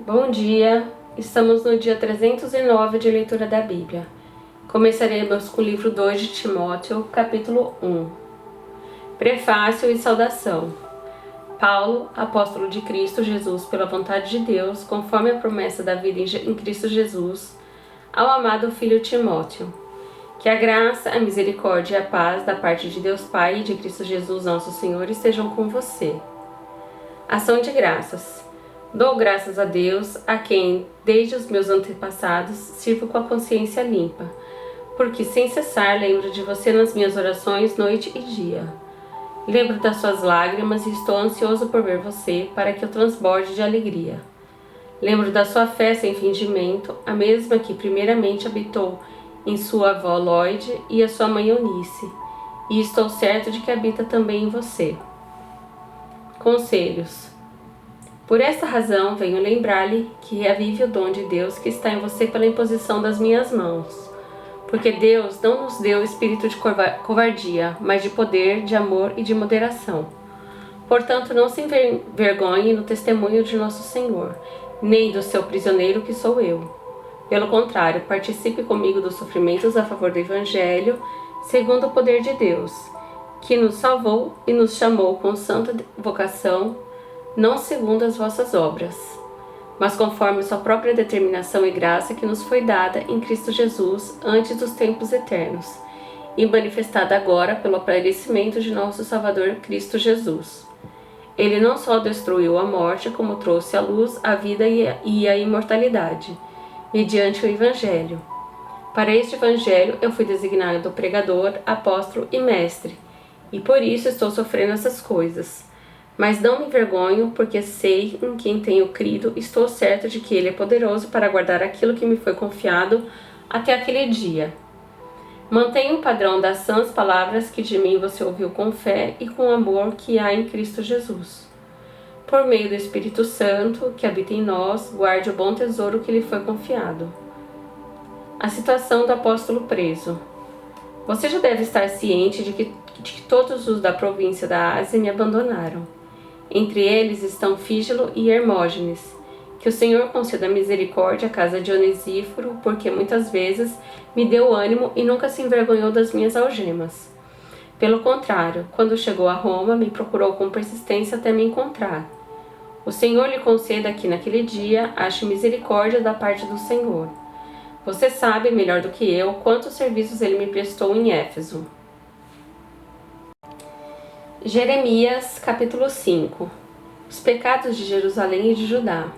Bom dia, estamos no dia 309 de leitura da Bíblia. Começaremos com o livro 2 de Timóteo, capítulo 1. Prefácio e saudação. Paulo, apóstolo de Cristo Jesus pela vontade de Deus, conforme a promessa da vida em Cristo Jesus, ao amado filho Timóteo. Que a graça, a misericórdia e a paz da parte de Deus Pai e de Cristo Jesus, nosso Senhor, estejam com você. Ação de graças. Dou graças a Deus, a quem, desde os meus antepassados, sirvo com a consciência limpa, porque sem cessar lembro de você nas minhas orações noite e dia. Lembro das suas lágrimas e estou ansioso por ver você, para que eu transborde de alegria. Lembro da sua fé sem fingimento, a mesma que primeiramente habitou em sua avó Lloyd e a sua mãe Eunice, e estou certo de que habita também em você. Conselhos. Por esta razão, venho lembrar-lhe que reavive o dom de Deus que está em você pela imposição das minhas mãos. Porque Deus não nos deu espírito de covardia, mas de poder, de amor e de moderação. Portanto, não se envergonhe no testemunho de nosso Senhor, nem do seu prisioneiro que sou eu. Pelo contrário, participe comigo dos sofrimentos a favor do Evangelho, segundo o poder de Deus, que nos salvou e nos chamou com santa vocação, não segundo as vossas obras, mas conforme sua própria determinação e graça que nos foi dada em Cristo Jesus antes dos tempos eternos, e manifestada agora pelo aparecimento de nosso Salvador Cristo Jesus. Ele não só destruiu a morte, como trouxe à luz a vida e a imortalidade, mediante o Evangelho. Para este Evangelho eu fui designado pregador, apóstolo e mestre, e por isso estou sofrendo essas coisas. Mas não me envergonho, porque sei em quem tenho crido, estou certo de que Ele é poderoso para guardar aquilo que me foi confiado até aquele dia. Mantenha o padrão das sãs palavras que de mim você ouviu com fé e com amor que há em Cristo Jesus. Por meio do Espírito Santo, que habita em nós, guarde o bom tesouro que lhe foi confiado. A situação do apóstolo preso. Você já deve estar ciente de que todos os da província da Ásia me abandonaram. Entre eles estão Fígelo e Hermógenes. Que o Senhor conceda misericórdia à casa de Onesíforo, porque muitas vezes me deu ânimo e nunca se envergonhou das minhas algemas. Pelo contrário, quando chegou a Roma, me procurou com persistência até me encontrar. O Senhor lhe conceda que naquele dia ache misericórdia da parte do Senhor. Você sabe melhor do que eu quantos serviços ele me prestou em Éfeso. Jeremias, capítulo 5. Os pecados de Jerusalém e de Judá.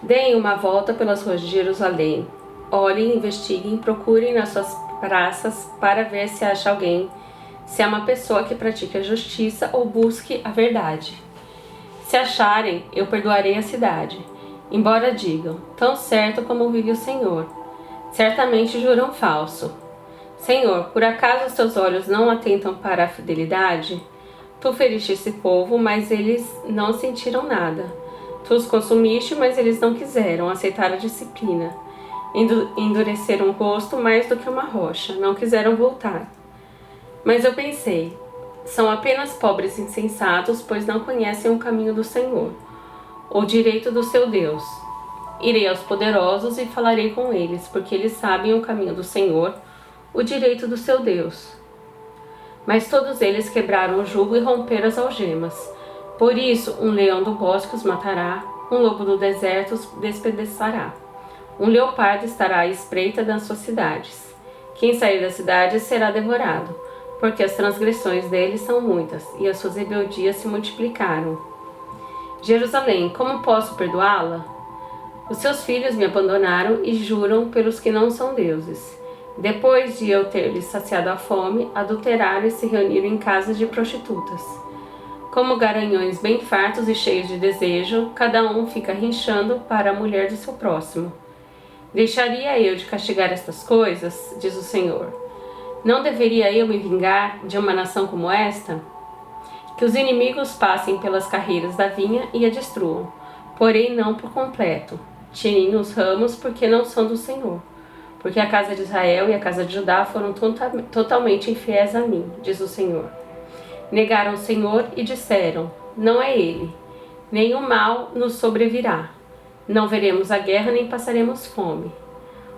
Deem uma volta pelas ruas de Jerusalém. Olhem, investiguem, procurem nas suas praças para ver se acha alguém, se há uma pessoa que pratique a justiça ou busque a verdade. Se acharem, eu perdoarei a cidade. Embora digam, tão certo como vive o Senhor. Certamente juram falso. Senhor, por acaso os teus olhos não atentam para a fidelidade? Tu feriste esse povo, mas eles não sentiram nada. Tu os consumiste, mas eles não quiseram aceitar a disciplina. Endureceram o rosto mais do que uma rocha, não quiseram voltar. Mas eu pensei, são apenas pobres insensatos, pois não conhecem o caminho do Senhor, o direito do seu Deus. Irei aos poderosos e falarei com eles, porque eles sabem o caminho do Senhor, o direito do seu Deus. Mas todos eles quebraram o jugo e romperam as algemas. Por isso, um leão do bosque os matará, um lobo do deserto os despedaçará. Um leopardo estará à espreita das suas cidades. Quem sair da cidade será devorado, porque as transgressões deles são muitas, e as suas rebeldias se multiplicaram. Jerusalém, como posso perdoá-la? Os seus filhos me abandonaram e juram pelos que não são deuses. Depois de eu ter lhes saciado a fome, adulteraram e se reuniram em casas de prostitutas. Como garanhões bem fartos e cheios de desejo, cada um fica rinchando para a mulher do seu próximo. Deixaria eu de castigar estas coisas? Diz o Senhor. Não deveria eu me vingar de uma nação como esta? Que os inimigos passem pelas carreiras da vinha e a destruam, porém não por completo. Tirem os ramos porque não são do Senhor. Porque a casa de Israel e a casa de Judá foram totalmente infiéis a mim, diz o Senhor. Negaram o Senhor e disseram, não é Ele. Nenhum mal nos sobrevirá. Não veremos a guerra nem passaremos fome.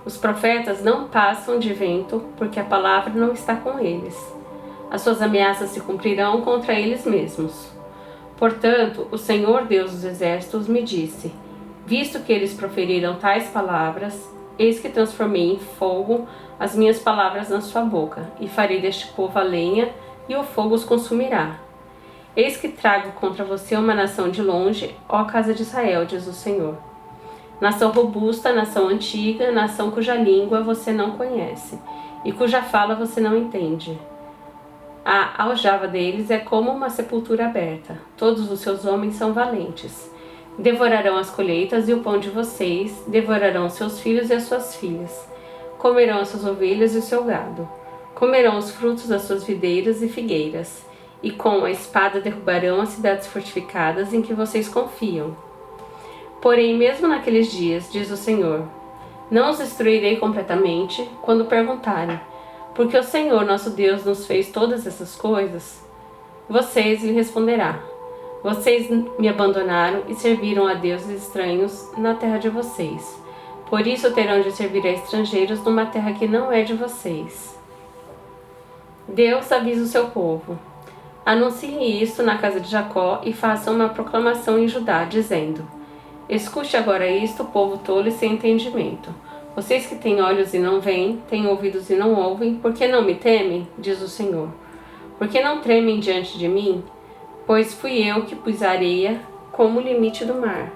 Os profetas não passam de vento, porque a palavra não está com eles. As suas ameaças se cumprirão contra eles mesmos. Portanto, o Senhor Deus dos Exércitos me disse: visto que eles proferiram tais palavras, eis que transformei em fogo as minhas palavras na sua boca, e farei deste povo a lenha, e o fogo os consumirá. Eis que trago contra você uma nação de longe, ó casa de Israel, diz o Senhor. Nação robusta, nação antiga, nação cuja língua você não conhece, e cuja fala você não entende. A aljava deles é como uma sepultura aberta. Todos os seus homens são valentes. Devorarão as colheitas e o pão de vocês, devorarão seus filhos e as suas filhas. Comerão as suas ovelhas e o seu gado. Comerão os frutos das suas videiras e figueiras. E com a espada derrubarão as cidades fortificadas em que vocês confiam. Porém, mesmo naqueles dias, diz o Senhor, não os destruirei completamente quando perguntarem: por que o Senhor nosso Deus nos fez todas essas coisas? Vocês lhe responderá: vocês me abandonaram e serviram a deuses estranhos na terra de vocês. Por isso terão de servir a estrangeiros numa terra que não é de vocês. Deus avisa o seu povo: anuncie isso na casa de Jacó e façam uma proclamação em Judá, dizendo: escute agora isto, povo tolo e sem entendimento. Vocês que têm olhos e não veem, têm ouvidos e não ouvem, por que não me temem? Diz o Senhor. Por que não tremem diante de mim? Pois fui eu que pus a areia como o limite do mar,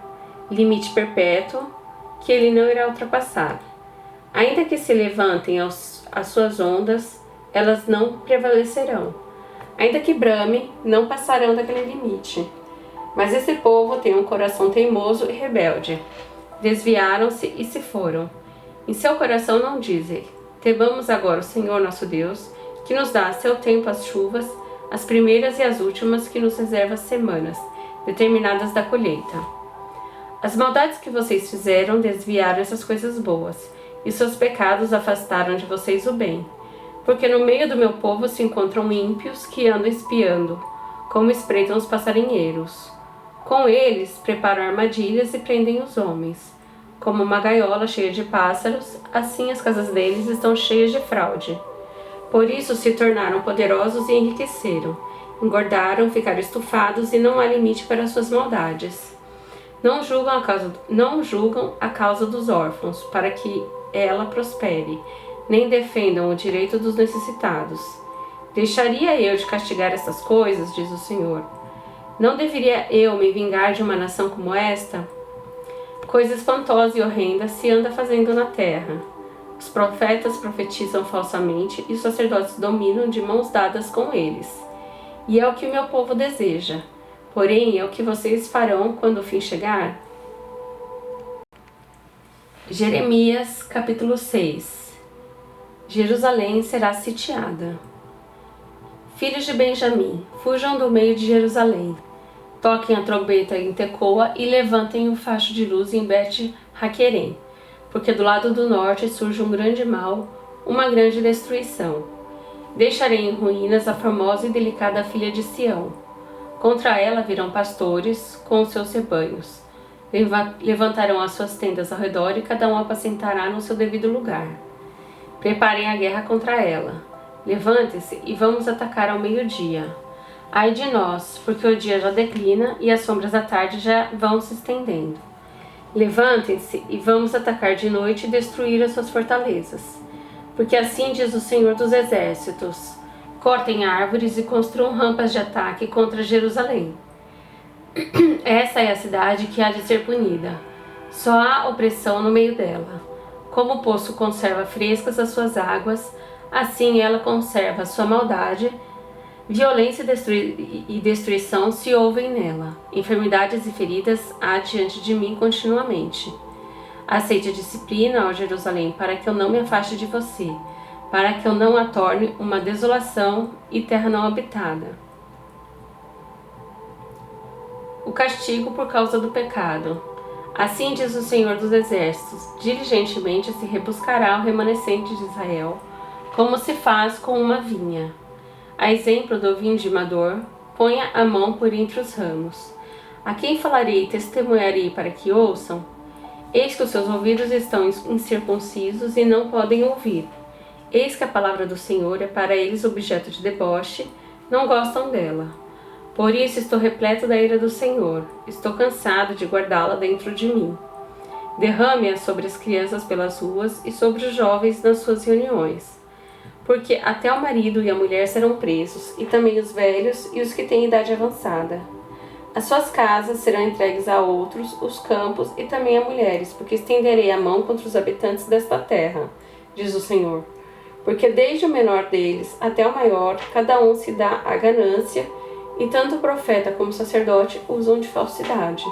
limite perpétuo, que ele não irá ultrapassar. Ainda que se levantem as suas ondas, elas não prevalecerão. Ainda que brame, não passarão daquele limite. Mas esse povo tem um coração teimoso e rebelde. Desviaram-se e se foram. Em seu coração não dizem: temamos agora o Senhor nosso Deus, que nos dá a seu tempo as chuvas, as primeiras e as últimas, que nos reserva as semanas determinadas da colheita. As maldades que vocês fizeram desviaram essas coisas boas, e seus pecados afastaram de vocês o bem. Porque no meio do meu povo se encontram ímpios que andam espiando, como espreitam os passarinheiros. Com eles preparam armadilhas e prendem os homens. Como uma gaiola cheia de pássaros, assim as casas deles estão cheias de fraude. Por isso se tornaram poderosos e enriqueceram. Engordaram, ficaram estufados e não há limite para suas maldades. Não julgam a causa dos órfãos, para que ela prospere, nem defendam o direito dos necessitados. Deixaria eu de castigar estas coisas, diz o Senhor? Não deveria eu me vingar de uma nação como esta? Coisa espantosa e horrenda se anda fazendo na terra. Os profetas profetizam falsamente e os sacerdotes dominam de mãos dadas com eles. E é o que o meu povo deseja. Porém, é o que vocês farão quando o fim chegar? Jeremias, capítulo 6. Jerusalém será sitiada. Filhos de Benjamim, fujam do meio de Jerusalém. Toquem a trombeta em Tecoa e levantem o facho de luz em Bet-Haquerem, porque do lado do norte surge um grande mal, uma grande destruição. Deixarei em ruínas a formosa e delicada filha de Sião. Contra ela virão pastores com os seus rebanhos. Levantarão as suas tendas ao redor e cada um apacentará no seu devido lugar. Preparem a guerra contra ela. Levantem-se e vamos atacar ao meio-dia. Ai de nós, porque o dia já declina e as sombras da tarde já vão se estendendo. Levantem-se e vamos atacar de noite e destruir as suas fortalezas. Porque assim diz o Senhor dos Exércitos: cortem árvores e construam rampas de ataque contra Jerusalém. Essa é a cidade que há de ser punida. Só há opressão no meio dela. Como o poço conserva frescas as suas águas, assim ela conserva a sua maldade. Violência e destruição se ouvem nela. Enfermidades e feridas há diante de mim continuamente. Aceite a disciplina, ó Jerusalém, para que eu não me afaste de você, para que eu não a torne uma desolação e terra não habitada. O castigo por causa do pecado. Assim diz o Senhor dos Exércitos: diligentemente se rebuscará o remanescente de Israel, como se faz com uma vinha. A exemplo do vindimador, ponha a mão por entre os ramos. A quem falarei e testemunharei para que ouçam? Eis que os seus ouvidos estão incircuncisos e não podem ouvir. Eis que a palavra do Senhor é para eles objeto de deboche, não gostam dela. Por isso estou repleto da ira do Senhor, estou cansado de guardá-la dentro de mim. Derrame-a sobre as crianças pelas ruas e sobre os jovens nas suas reuniões. Porque até o marido e a mulher serão presos, e também os velhos e os que têm idade avançada. As suas casas serão entregues a outros, os campos e também a mulheres, porque estenderei a mão contra os habitantes desta terra, diz o Senhor. Porque desde o menor deles até o maior, cada um se dá a ganância, e tanto o profeta como o sacerdote usam de falsidade.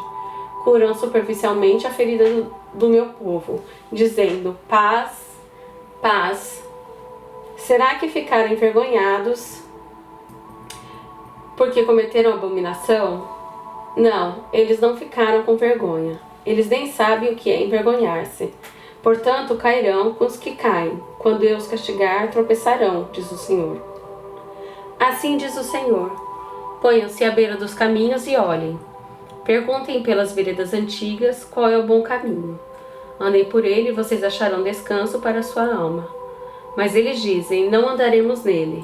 Curam superficialmente a ferida do meu povo, dizendo: paz, paz. Será que ficaram envergonhados porque cometeram abominação? Não, eles não ficaram com vergonha. Eles nem sabem o que é envergonhar-se. Portanto, cairão com os que caem. Quando eu os castigar, tropeçarão, diz o Senhor. Assim diz o Senhor: ponham-se à beira dos caminhos e olhem. Perguntem pelas veredas antigas qual é o bom caminho. Andem por ele e vocês acharão descanso para a sua alma. Mas eles dizem: não andaremos nele.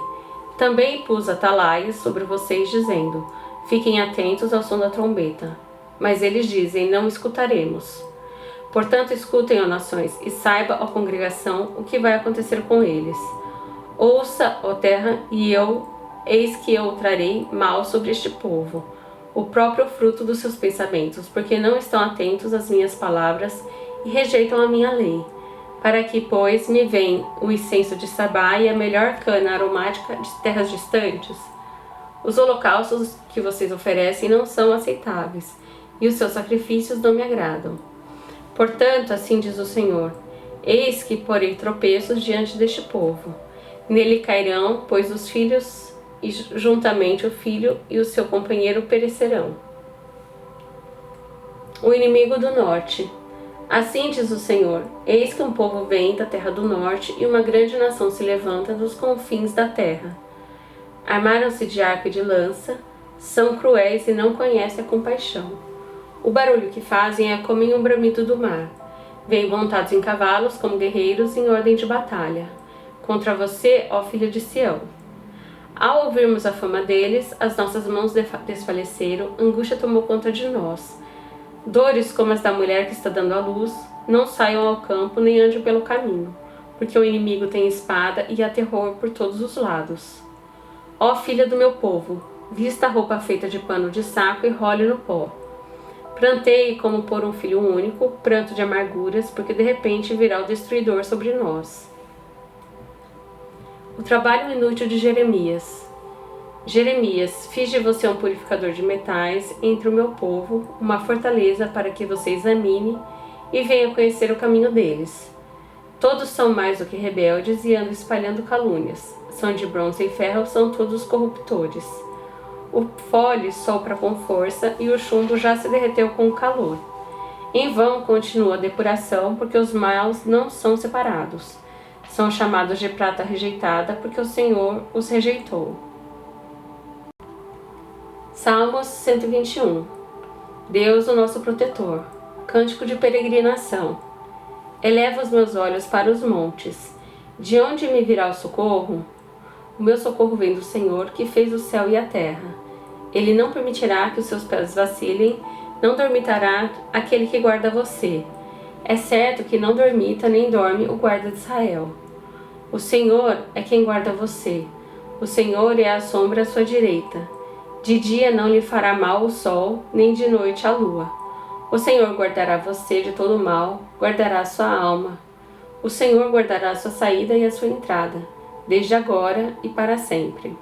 Também pus atalaias sobre vocês, dizendo: fiquem atentos ao som da trombeta. Mas eles dizem: não escutaremos. Portanto, escutem, ó nações, e saiba, ó congregação, o que vai acontecer com eles. Ouça, ó terra, eis que eu trarei mal sobre este povo, o próprio fruto dos seus pensamentos, porque não estão atentos às minhas palavras e rejeitam a minha lei. Para que, pois, me vem o incenso de Sabá e a melhor cana aromática de terras distantes? Os holocaustos que vocês oferecem não são aceitáveis, e os seus sacrifícios não me agradam. Portanto, assim diz o Senhor: eis que porei tropeços diante deste povo. Nele cairão, pois os filhos, e juntamente o filho e o seu companheiro perecerão. O inimigo do norte. Assim diz o Senhor: eis que um povo vem da terra do norte, e uma grande nação se levanta dos confins da terra. Armaram-se de arco e de lança, são cruéis e não conhecem a compaixão. O barulho que fazem é como em um bramido do mar. Vêm montados em cavalos como guerreiros em ordem de batalha. Contra você, ó filho de Sião. Ao ouvirmos a fama deles, as nossas mãos desfaleceram, angústia tomou conta de nós. Dores como as da mulher que está dando à luz, não saiam ao campo nem andem pelo caminho, porque o inimigo tem espada e há terror por todos os lados. Ó filha do meu povo, vista a roupa feita de pano de saco e role no pó. Pranteie como por um filho único, pranto de amarguras, porque de repente virá o destruidor sobre nós. O trabalho inútil de Jeremias. Jeremias, fiz de você um purificador de metais entre o meu povo, uma fortaleza para que você examine e venha conhecer o caminho deles. Todos são mais do que rebeldes e andam espalhando calúnias. São de bronze e ferro, são todos corruptores. O fole sopra com força e o chumbo já se derreteu com o calor. Em vão continua a depuração, porque os maus não são separados. São chamados de prata rejeitada, porque o Senhor os rejeitou. Salmos 121. Deus, o nosso protetor. Cântico de peregrinação. Eleva os meus olhos para os montes. De onde me virá o socorro? O meu socorro vem do Senhor, que fez o céu e a terra. Ele não permitirá que os seus pés vacilem, não dormitará aquele que guarda você. É certo que não dormita nem dorme o guarda de Israel. O Senhor é quem guarda você. O Senhor é a sombra à sua direita. De dia não lhe fará mal o sol, nem de noite a lua. O Senhor guardará você de todo mal, guardará a sua alma. O Senhor guardará a sua saída e a sua entrada, desde agora e para sempre.